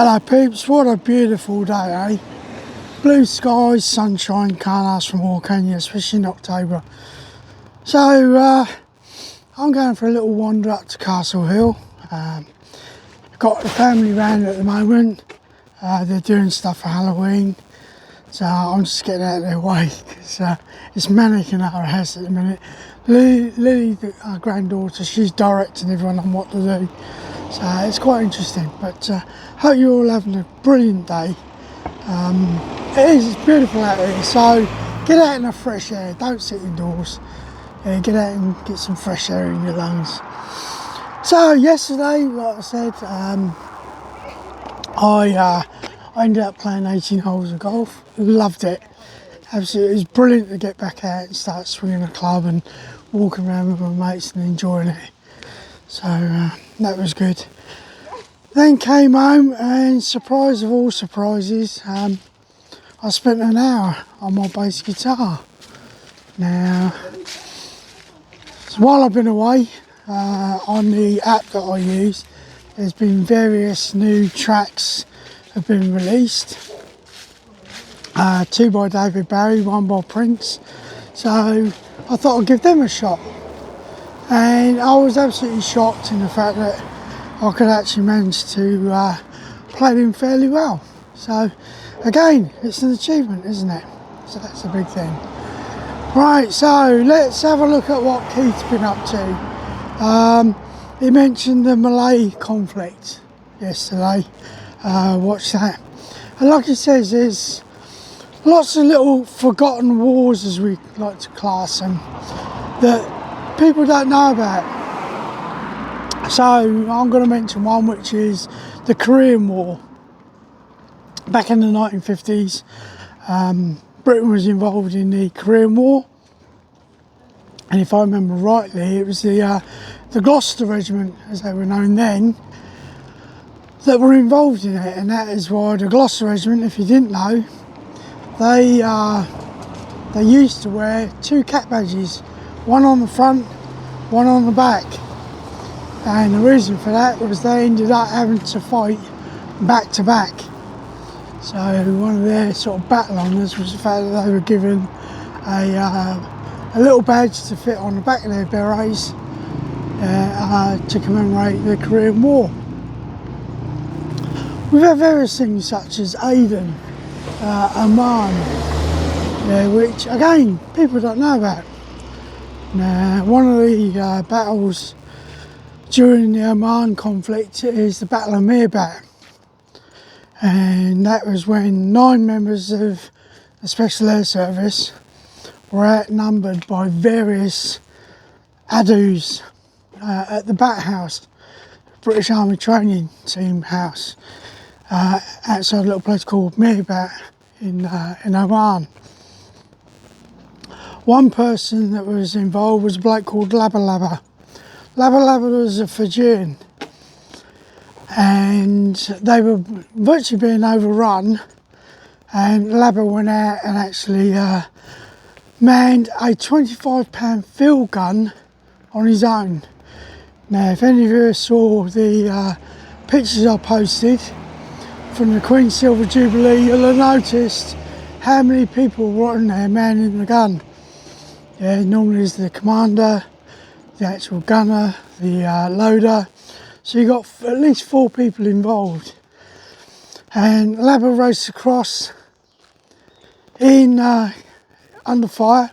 Hello peeps, what a beautiful day, eh? Blue skies, sunshine, can't ask for more, can you? Especially in October. So, I'm going for a little wander up to Castle Hill. Got the family round at the moment. They're doing stuff for Halloween. So I'm just getting out of their way because it's manic in our house at the minute. Lily, our granddaughter, she's directing everyone on what to do. So it's quite interesting, but hope you're all having a brilliant day. It's beautiful out here, so get out in the fresh air, don't sit indoors. Get out and get some fresh air in your lungs. So yesterday, like I said, I ended up playing 18 holes of golf. Loved it. Absolutely, it was brilliant to get back out and start swinging a club and walking around with my mates and enjoying it. So that was good. Then came home and, surprise of all surprises, I spent an hour on my bass guitar. Now, while I've been away, on the app that I use, there's been various new tracks have been released. 2 by David Barry, 1 by Prince. So I thought I'd give them a shot. And I was absolutely shocked in the fact that I could actually manage to play them fairly well. So again, it's an achievement, isn't it? So that's a big thing. Right, so let's have a look at what Keith's been up to. He mentioned the Malay conflict yesterday. Watched that. And like he says, there's lots of little forgotten wars, as we like to class them, that people don't know about. So I'm going to mention one, which is the Korean War. Back in the 1950s, Britain was involved in the Korean War, and if I remember rightly, it was the Gloucester Regiment, as they were known then, that were involved in it. And that is why the Gloucester Regiment, if you didn't know, they used to wear 2 cap badges, one on the front, one on the back. And the reason for that was they ended up having to fight back to back. So one of their sort of battle honours was the fact that they were given a little badge to fit on the back of their berets to commemorate the Korean War. We've had various things such as Aden, Oman, which again people don't know about. Now, one of the battles during the Oman conflict is the Battle of Mirbat, and that was when 9 members of the Special Air Service were outnumbered by various ADUs at the Bat House, British Army Training Team House, outside a little place called Mirbat in Oman. One person that was involved was a bloke called Labba Labba. Labba Labba was a Fijian, and they were virtually being overrun, and Labba went out and actually manned a 25-pound field gun on his own. Now, if any of you saw the pictures I posted from the Queen's Silver Jubilee, you'll have noticed how many people were on there manning the gun. Yeah, normally there's the commander, the actual gunner, the loader. So you got at least 4 people involved. And Labba raced across in under fire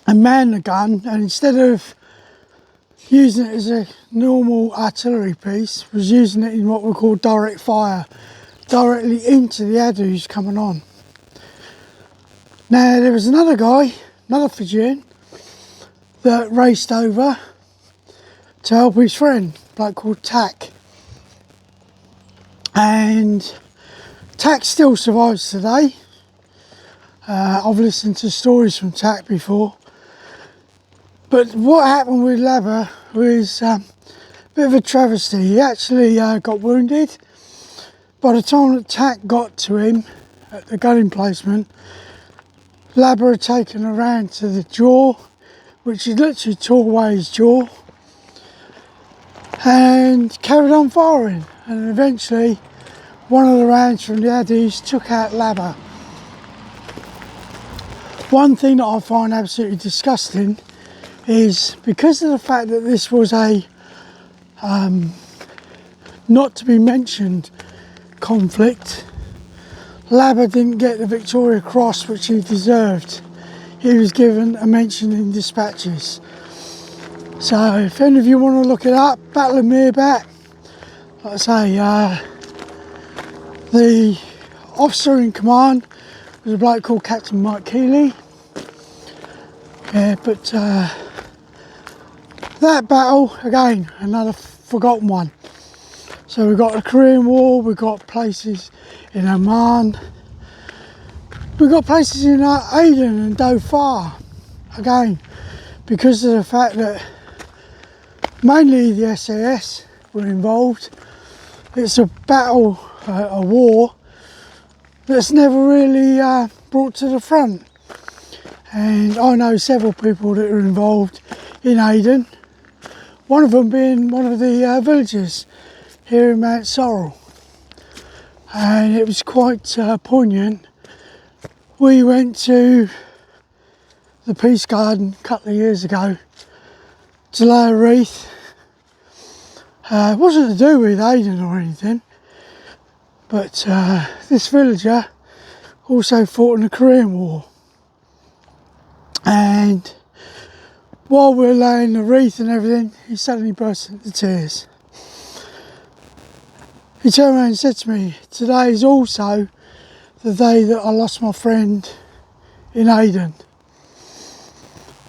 and manned the gun, and instead of using it as a normal artillery piece, was using it in what we call direct fire, directly into the ADUs coming on. Now there was another guy, another Fijian, that raced over to help his friend, a bloke called Tak. And Tak still survives today. I've listened to stories from Tak before. But what happened with Labba was a bit of a travesty. He actually got wounded. By the time that Tak got to him at the gun emplacement, Labba had taken her round to the jaw, which he literally tore away his jaw. And and carried on firing, and eventually one of the rounds from the Addies took out Labba. One thing that I find absolutely disgusting is, because of the fact that this was a not to be mentioned conflict, Labba didn't get the Victoria Cross which he deserved. He was given a mention in dispatches. So if any of you want to look it up, Battle of Meerbat, like I say, the officer in command was a bloke called Captain Mike Keeley. Yeah, but that battle, again, another forgotten one. So we've got the Korean War, we've got places in Oman, we've got places in Aden and Dhofar, again, because of the fact that mainly the SAS were involved. It's a battle, a war, that's never really brought to the front. And I know several people that are involved in Aden, one of them being one of the villages here in Mount Sorrel. And it was quite poignant. We went to the Peace Garden a couple of years ago to lay a wreath. It wasn't to do with Aden or anything, but this villager also fought in the Korean War. And while we were laying the wreath and everything, he suddenly burst into tears. He turned around and said to me, "Today is also the day that I lost my friend in Aden."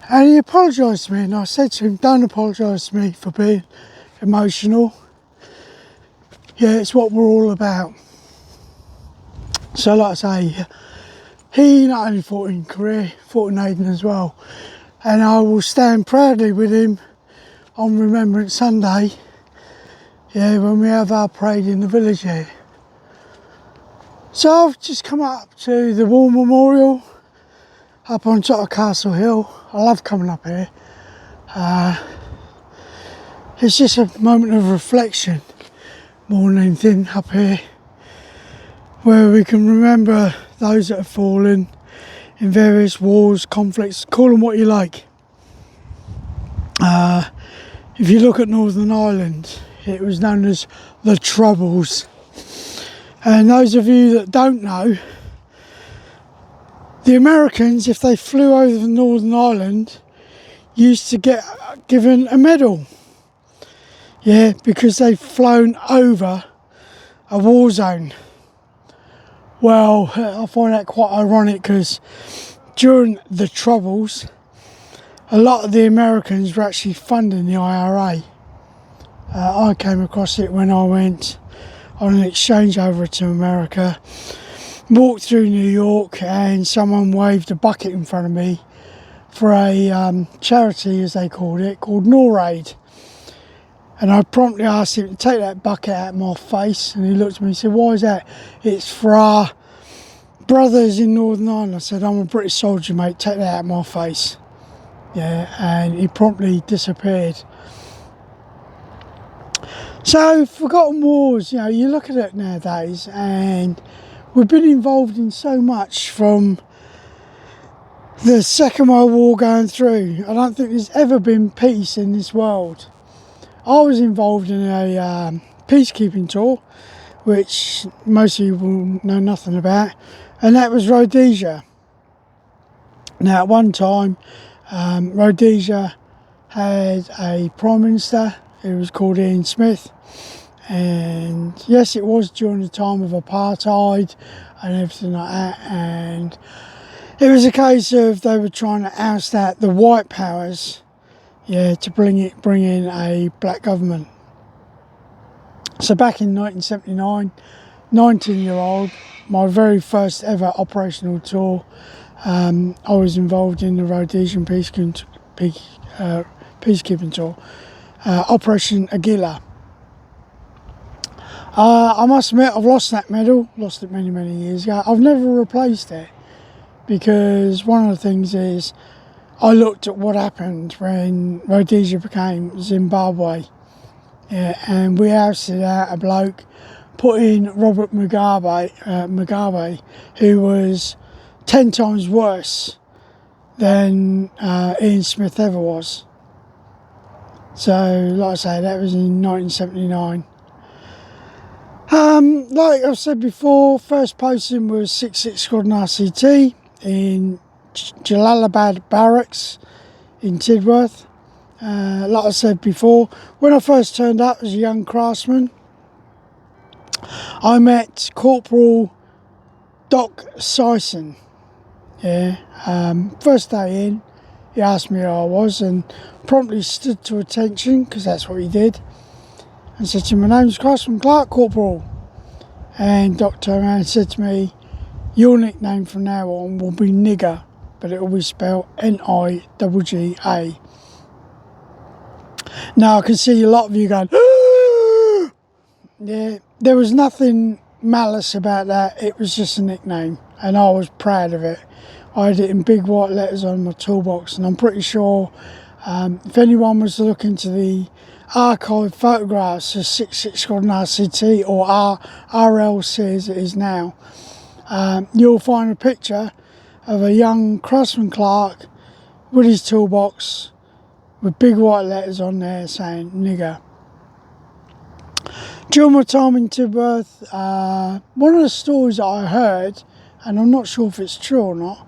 And he apologised to me, and I said to him, "Don't apologise to me for being emotional. Yeah, it's what we're all about." So like I say, he not only fought in Korea, fought in Aden as well. And I will stand proudly with him on Remembrance Sunday, yeah, when we have our parade in the village here. So I've just come up to the War Memorial up on top of Castle Hill. I love coming up here. It's just a moment of reflection more than anything up here, where we can remember those that have fallen in various wars, conflicts, call them what you like. If you look at Northern Ireland, it was known as the Troubles. And those of you that don't know, the Americans, if they flew over Northern Ireland, used to get given a medal. Yeah, because they've flown over a war zone. Well, I find that quite ironic, because during the Troubles, a lot of the Americans were actually funding the IRA. I came across it when I went on an exchange over to America, walked through New York, and someone waved a bucket in front of me for a charity, as they called it, called NORAID. And I promptly asked him to take that bucket out of my face, and he looked at me and said, "Why is that?" "It's for our brothers in Northern Ireland." I said, "I'm a British soldier, mate, take that out of my face." Yeah, and he promptly disappeared. So, forgotten wars, you know, you look at it nowadays, and we've been involved in so much, from the Second World War going through. I don't think there's ever been peace in this world. I was involved in a peacekeeping tour, which most of you will know nothing about, and that was Rhodesia. Now, at one time, Rhodesia had a Prime Minister who was called Ian Smith, and yes, it was during the time of apartheid and everything like that, and it was a case of they were trying to oust out the white powers, yeah, to bring in a black government. So back in 1979, 19-year-old, my very first ever operational tour, I was involved in the Rhodesian peacekeeping tour, Operation Aguila. I must admit, I've lost that medal, lost it many, many years ago. I've never replaced it, because one of the things is, I looked at what happened when Rhodesia became Zimbabwe. Yeah, and we ousted out a bloke, put in Robert Mugabe, who was 10 times worse than Ian Smith ever was. So, like I say, that was in 1979. Like I've said before, first posting was 66 Sqn RCT in Jalalabad Barracks in Tidworth. Like I said before, when I first turned up as a young craftsman, I met Corporal Doc Sison. Yeah, first day in, he asked me how I was and promptly stood to attention, because that's what he did, and said to me, "My name's Craftsman Clark, Corporal." And Doc turned around and said to me, "Your nickname from now on will be Nigger, but it will be spelled N-I-G-G-A." Now I can see a lot of you going, yeah, there was nothing malice about that. It was just a nickname, and I was proud of it. I had it in big white letters on my toolbox, and I'm pretty sure if anyone was to look into the archive photographs of 66 Sqn RCT, or RLC as it is now, you'll find a picture of a young Craftsman Clark with his toolbox with big white letters on there saying nigger. During my time in Tidworth, one of the stories that I heard, and I'm not sure if it's true or not,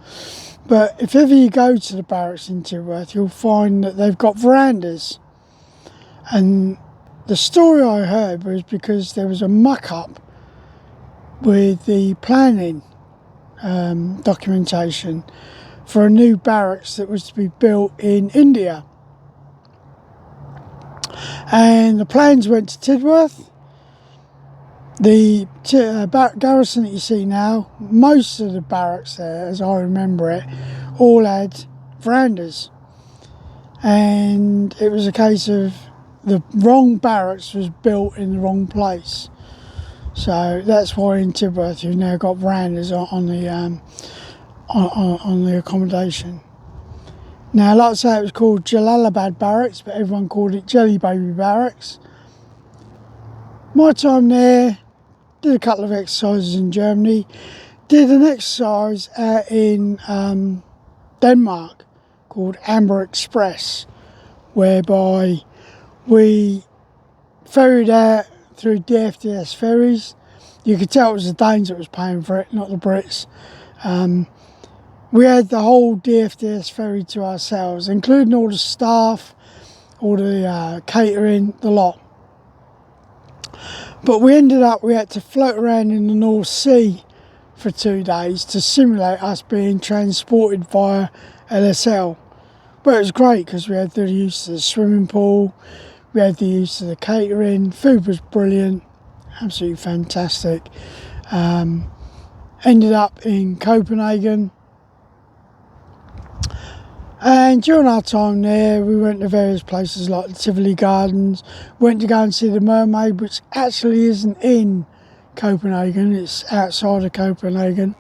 but if ever you go to the barracks in Tidworth, you'll find that they've got verandas. And the story I heard was because there was a muck-up with the planning documentation for a new barracks that was to be built in India. And the plans went to Tidworth. The garrison that you see now, most of the barracks there, as I remember it, all had verandas. And it was a case of the wrong barracks was built in the wrong place. So that's why in Tidworth you've now got verandas on the accommodation. Now, like I say, it was called Jalalabad Barracks, but everyone called it Jelly Baby Barracks. My time there, did a couple of exercises in Germany, did an exercise out in Denmark called Amber Express, whereby we ferried out through DFDS ferries. You could tell it was the Danes that was paying for it, not the Brits. We had the whole DFDS ferry to ourselves, including all the staff, all the catering, the lot. But we had to float around in the North Sea for 2 days to simulate us being transported via LSL. But it was great because we had the use of the swimming pool, we had the use of the catering, food was brilliant, absolutely fantastic. Ended up in Copenhagen. And during our time there, we went to various places like the Tivoli Gardens, went to go and see the Mermaid, which actually isn't in Copenhagen, it's outside of Copenhagen.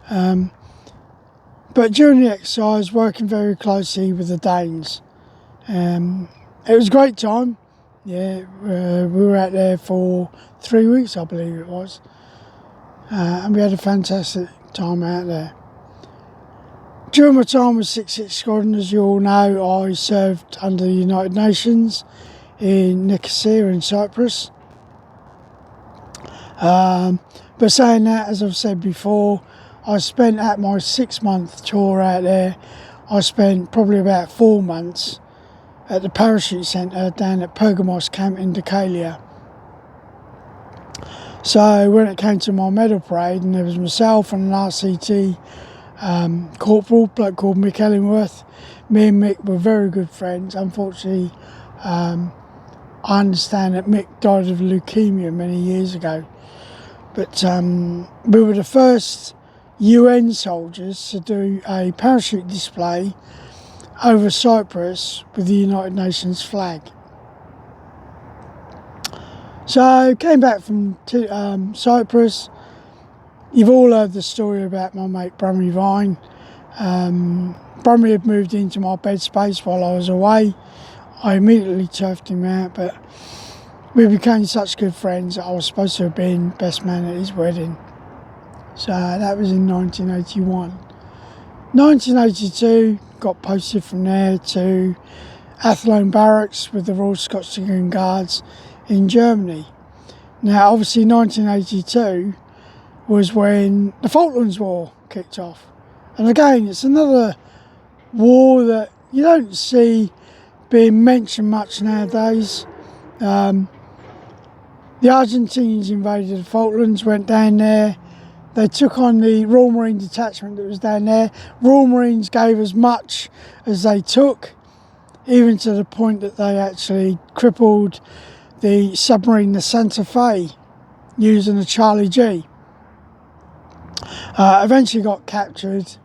But during the exercise, working very closely with the Danes. It was a great time. Yeah, we were out there for 3 weeks, I believe it was. And we had a fantastic time out there. During my time with 66 Sqn, as you all know, I served under the United Nations in Nicosia in Cyprus. But saying that, as I've said before, I spent at my 6-month tour out there, I spent probably about 4 months at the parachute centre down at Pergamos camp in Decalia. So when it came to my medal parade, and there was myself and an RCT corporal, a bloke called Mick Ellingworth. Me and Mick were very good friends. Unfortunately, I understand that Mick died of leukemia many years ago. But we were the first UN soldiers to do a parachute display over Cyprus with the United Nations flag. So came back from Cyprus. You've all heard the story about my mate Brummy Vine. Brummy had moved into my bed space while I was away. I immediately turfed him out, but we became such good friends that I was supposed to have been best man at his wedding. So that was in 1981. 1982, got posted from there to Athlone Barracks with the Royal Scots Dragoon Guards in Germany. Now, obviously, 1982 was when the Falklands War kicked off. And again, it's another war that you don't see being mentioned much nowadays. The Argentinians invaded the Falklands, went down there. They took on the Royal Marine detachment that was down there. Royal Marines gave as much as they took, even to the point that they actually crippled the submarine, the Santa Fe, using a Charlie G. Eventually got captured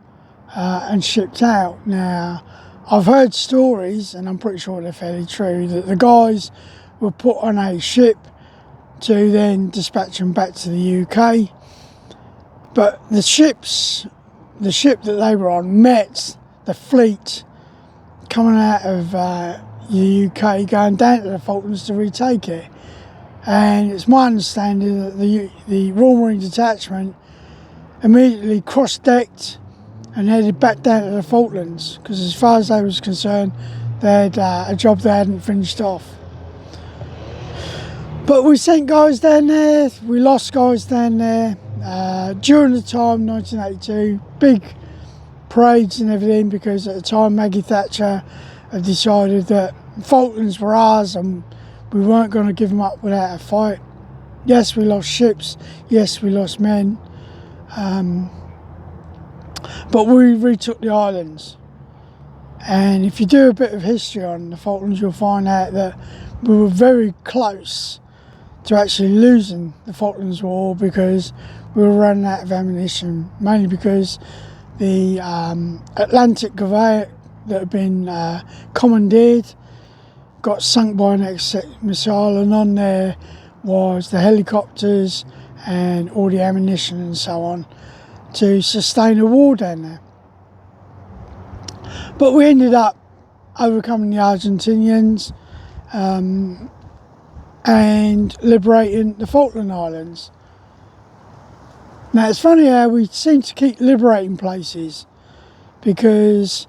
and shipped out. Now, I've heard stories, and I'm pretty sure they're fairly true, that the guys were put on a ship to then dispatch them back to the UK. But the ship that they were on met the fleet coming out of the UK, going down to the Falklands to retake it. And it's my understanding that the Royal Marine detachment immediately cross-decked and headed back down to the Falklands, because as far as they was concerned, they had a job they hadn't finished off. But we sent guys down there, we lost guys down there. During the time, 1982, big parades and everything, because at the time Maggie Thatcher had decided that Falklands were ours and we weren't going to give them up without a fight. Yes, we lost ships, yes, we lost men, but we retook the islands. And if you do a bit of history on the Falklands, you'll find out that we were very close to actually losing the Falklands War, because we were running out of ammunition, mainly because the Atlantic Gouvet that had been commandeered got sunk by an interceptor missile, and on there was the helicopters and all the ammunition and so on to sustain a war down there. But we ended up overcoming the Argentinians and liberating the Falkland Islands. Now, it's funny how we seem to keep liberating places, because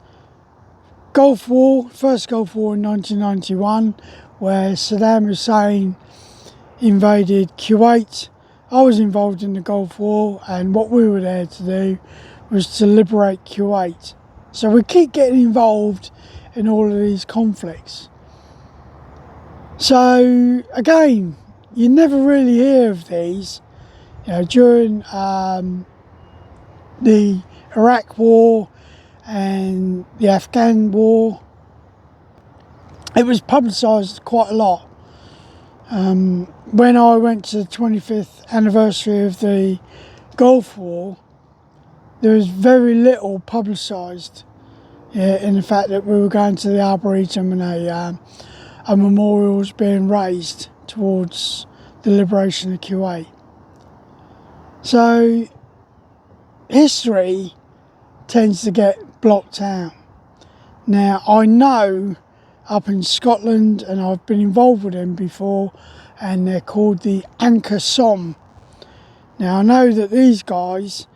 Gulf War, first Gulf War in 1991, where Saddam Hussein invaded Kuwait, I was involved in the Gulf War, and what we were there to do was to liberate Kuwait. So we keep getting involved in all of these conflicts. So again, you never really hear of these. You know, during the Iraq War and the Afghan War, it was publicised quite a lot. When I went to the 25th anniversary of the Gulf War, there was very little publicised in the fact that we were going to the Arboretum and a memorial was being raised towards the liberation of Kuwait. So history tends to get blocked out. Now, I know up in Scotland, and I've been involved with them before, and they're called the Anchor Som. Now, I know that these guys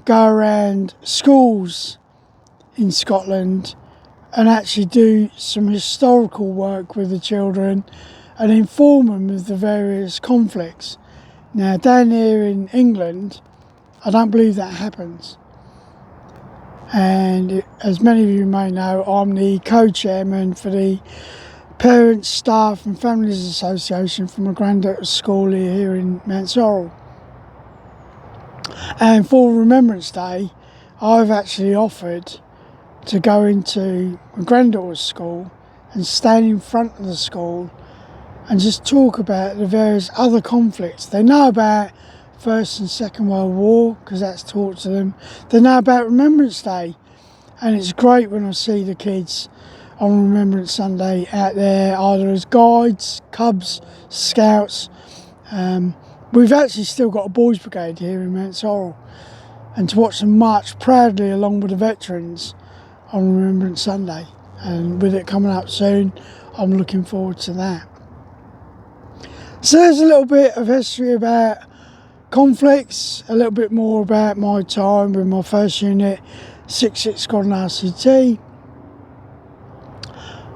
go around schools in Scotland and actually do some historical work with the children and inform them of the various conflicts. Now, down here in England, I don't believe that happens. And as many of you may know, I'm the co-chairman for the Parents, Staff and Families Association for my granddaughter's school here in Mount Sorrel. And for Remembrance Day, I've actually offered to go into my granddaughter's school and stand in front of the school and just talk about the various other conflicts. They know about First and Second World War, because that's taught to them. They know about Remembrance Day, and it's great when I see the kids on Remembrance Sunday out there, either as guides, cubs, scouts. We've actually still got a boys' brigade here in Mount Sorrel, and to watch them march proudly along with the veterans on Remembrance Sunday, and with it coming up soon, I'm looking forward to that. So there's a little bit of history about conflicts, a little bit more about my time with my first unit, 66 Sqn RCT.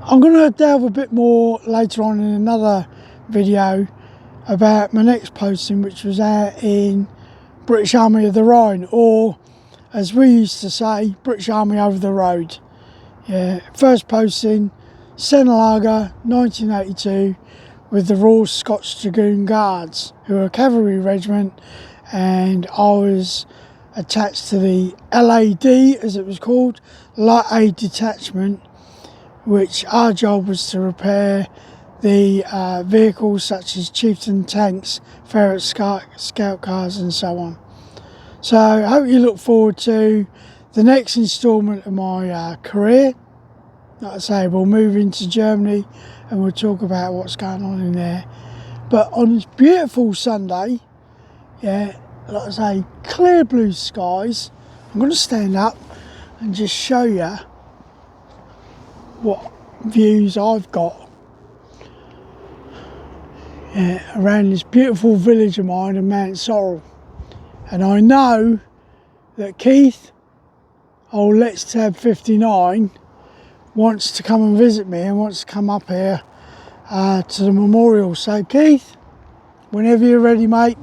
I'm going to delve a bit more later on in another video about my next posting, which was out in British Army of the Rhine, or as we used to say, British Army over the road. Yeah, first posting, Sqn 1982, with the Royal Scots Dragoon Guards, who are a cavalry regiment, and I was attached to the LAD, as it was called, Light Aid Detachment, which our job was to repair the vehicles such as Chieftain tanks, Ferret scout cars and so on. So I hope you look forward to the next instalment of my career. Like I say, we'll move into Germany and we'll talk about what's going on in there. But on this beautiful Sunday, yeah, like I say, clear blue skies, I'm going to stand up and just show you what views I've got around this beautiful village of mine of Mount Sorrel. And I know that Keith, old Let's Tab 59, wants to come and visit me and wants to come up here to the memorial. So Keith, whenever you're ready, mate,